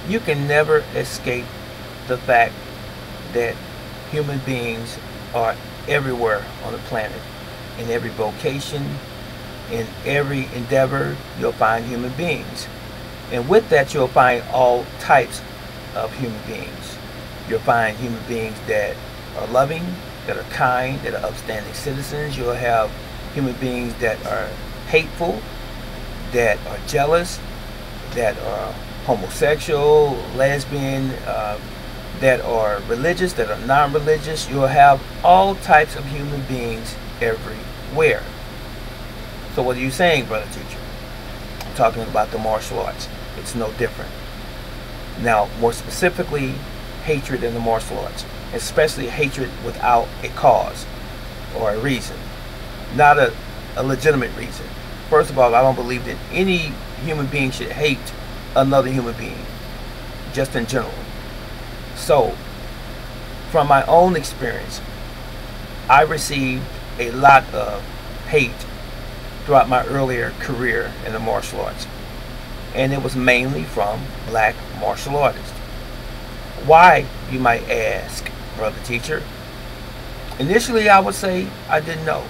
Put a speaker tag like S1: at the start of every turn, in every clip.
S1: You can never escape the fact that human beings are everywhere on the planet. In every vocation, in every endeavor, you'll find human beings. And with that, you'll find all types of human beings. You'll find human beings that are loving, that are kind, that are upstanding citizens. You'll have human beings that are hateful, that are jealous, that are homosexual, lesbian, that are religious, that are non-religious. You'll have all types of human beings everywhere. So what are you saying, brother teacher? I'm talking about the martial arts. It's no different. Now, more specifically, hatred in the martial arts, especially hatred without a cause or a reason, not a legitimate reason. First of all, I don't believe that any human being should hate another human being, just in general. So, from my own experience, I received a lot of hate throughout my earlier career in the martial arts. And it was mainly from black martial artists. Why, you might ask, brother teacher? Initially, I would say I didn't know.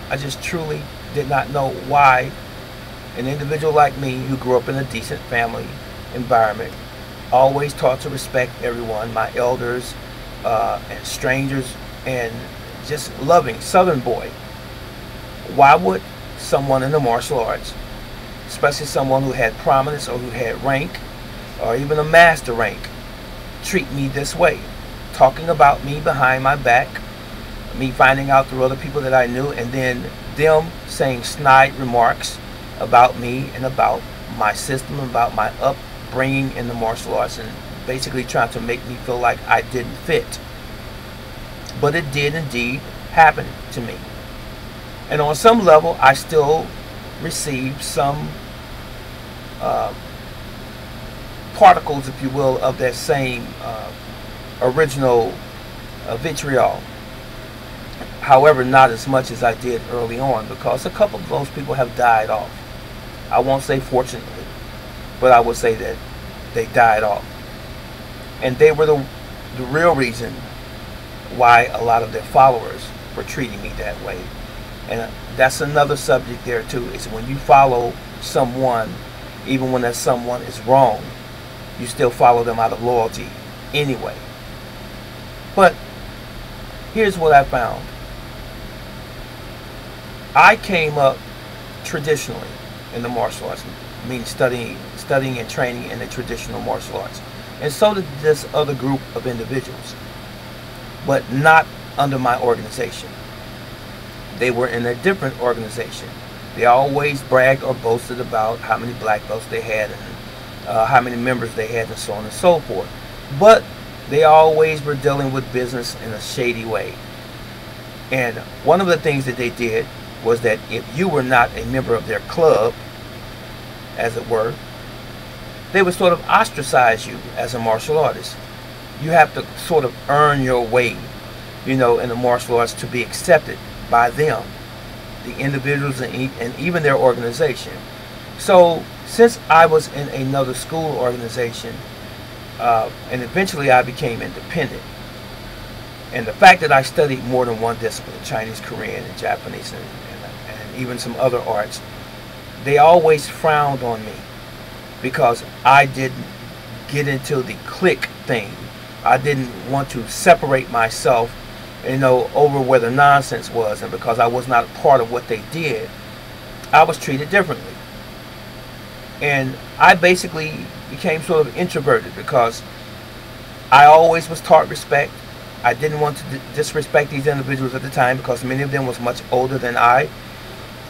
S1: I just truly did not know why an individual like me, who grew up in a decent family environment, always taught to respect everyone, my elders and strangers, and just loving Southern boy. Why would someone in the martial arts, especially someone who had prominence or who had rank or even a master rank, treat me this way, talking about me behind my back, me finding out through other people that I knew, and then them saying snide remarks about me and about my system, about my upbringing in the martial arts, and basically trying to make me feel like I didn't fit. But it did indeed happen to me. And on some level, I still received some particles, if you will, of that same original vitriol. However, not as much as I did early on, because a couple of those people have died off. I won't say fortunately, but I would say that they died off. And they were the real reason why a lot of their followers were treating me that way. And that's another subject there too, is when you follow someone, even when that someone is wrong, you still follow them out of loyalty anyway. But here's what I found. I came up traditionally in the martial arts, meaning studying and training in the traditional martial arts. And so did this other group of individuals, but not under my organization. They were in a different organization. They always bragged or boasted about how many black belts they had and how many members they had and so on and so forth. But they always were dealing with business in a shady way. And one of the things that they did was that if you were not a member of their club, as it were, they would sort of ostracize you as a martial artist. You have to sort of earn your way, in the martial arts to be accepted by them, the individuals and even their organization. So since I was in another school organization, and eventually I became independent, and the fact that I studied more than one discipline, Chinese, Korean, and Japanese, and even some other arts, they always frowned on me because I didn't get into the clique thing. I didn't want to separate myself, over where the nonsense was, and because I was not part of what they did, I was treated differently. And I basically became sort of introverted because I always was taught respect. I didn't want to disrespect these individuals at the time because many of them was much older than I,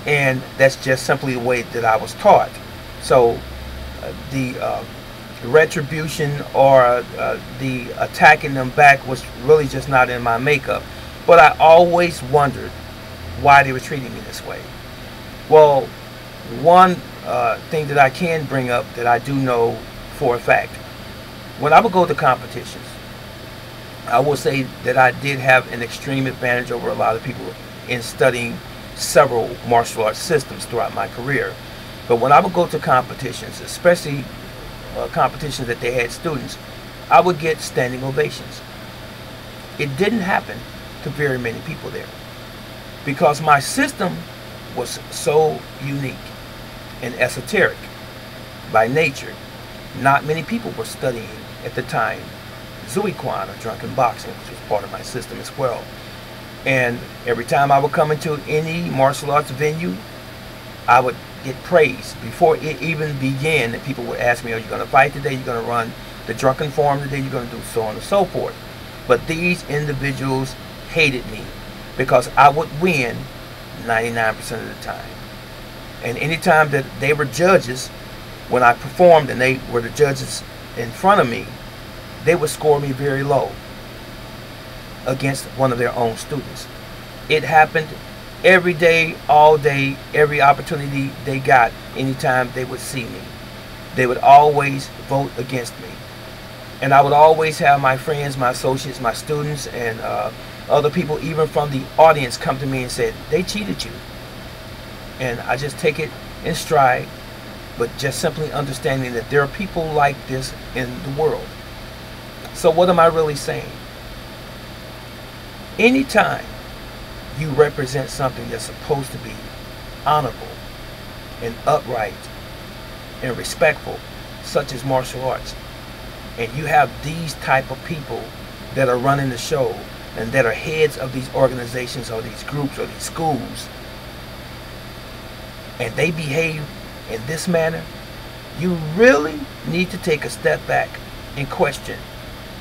S1: and that's just simply the way that I was taught. So the retribution or the attacking them back was really just not in my makeup. But I always wondered why they were treating me this way. Well, one thing that I can bring up that I do know for a fact, when I would go to competitions, I will say that I did have an extreme advantage over a lot of people in studying several martial arts systems throughout my career. But when I would go to competitions, especially competitions that they had students, I would get standing ovations. It didn't happen to very many people there because my system was so unique and esoteric by nature. Not many people were studying at the time Zuiquan or drunken boxing, which was part of my system as well. And every time I would come into any martial arts venue, I would get praise before it even began. That people would ask me, are you going to fight today? You're going to run the drunken form today? You're going to do so on and so forth. But these individuals hated me because I would win 99% of the time. And anytime that they were judges, when I performed and they were the judges in front of me, they would score me very low against one of their own students. It happened every day, all day, every opportunity they got. Anytime they would see me, they would always vote against me. And I would always have my friends, my associates, my students, and other people, even from the audience, come to me and said, they cheated you. And I just take it in stride, but just simply understanding that there are people like this in the world. So what am I really saying? Anytime you represent something that's supposed to be honorable and upright and respectful, such as martial arts, and you have these type of people that are running the show and that are heads of these organizations or these groups or these schools, and they behave in this manner, you really need to take a step back and question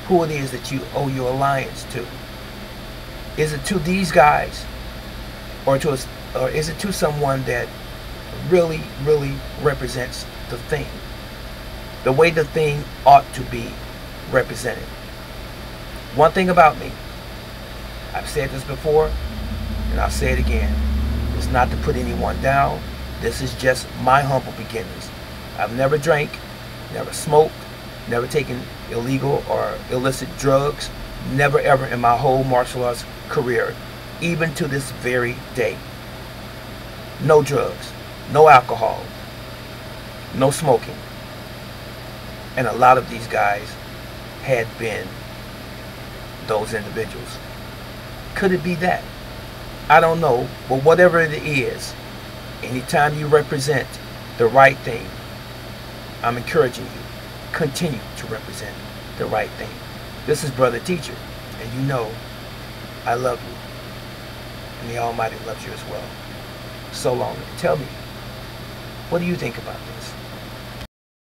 S1: who it is that you owe your alliance to. Is it to these guys, or is it to someone that really, really represents the thing, the way the thing ought to be represented? One thing about me, I've said this before, and I'll say it again, it's not to put anyone down. This is just my humble beginnings. I've never drank, never smoked, never taken illegal or illicit drugs, never ever in my whole martial arts career, even to this very day. No drugs, no alcohol, no smoking. And a lot of these guys had been those individuals. Could it be that? I don't know, but whatever it is, anytime you represent the right thing, I'm encouraging you, continue to represent the right thing. This is Brother Teacher, and you know I love you, and the Almighty loves you as well. So long. Tell me, what do you think about this?